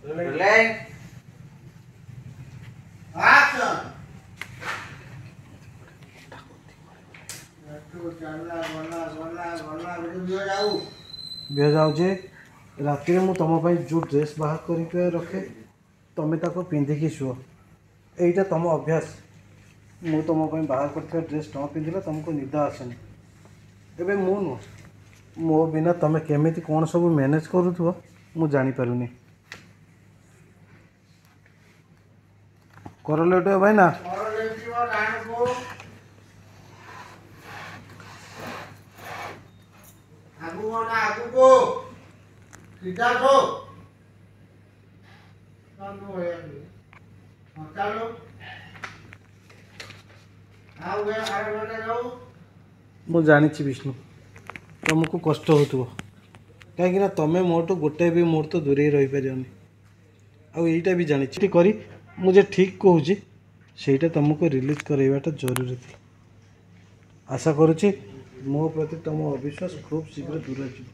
Rolling. Action. बिह जाऊे राति में तुम जो ड्रेस बाहर करके रखे तुम्हें ताको पिंधिकी शुओ यहीटा तुम अभ्यास मु तुम बाहर कर ड्रेस न पिंधिले तुमको निद आसेनी एबे मु नुह मो बिना तुम केमिति कौन सब मैनेज करूथो मु जानी पारुनी कर लेटे भाई ना आगु को सीधा को चालू है चालू आओ गए आरे बेटा जाओ मु जानी विष्णु तुमको कष्ट हो कहीं तुम मोटू गोटे भी मोर तो दूरे रही पारनी आईटा भी जानी करी मुझे ठीक कहूँ ସେଇଟା तुमको रिलीज करवाटा जरूरी थी आशा करुच्ची मो प्रति तुम अविश्वास खूब शीघ्र दूर हो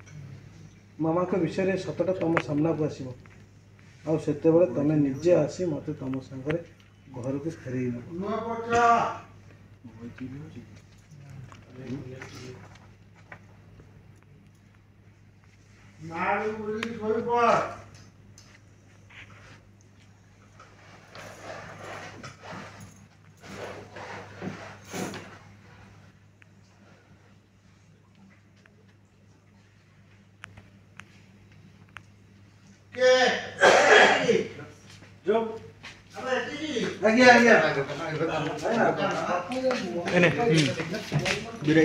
मामा के विषय में सतटा तुम सामना को आसो आते तुम निजे आसी मत तुम सागर घर को फेर जो आगे आगे ini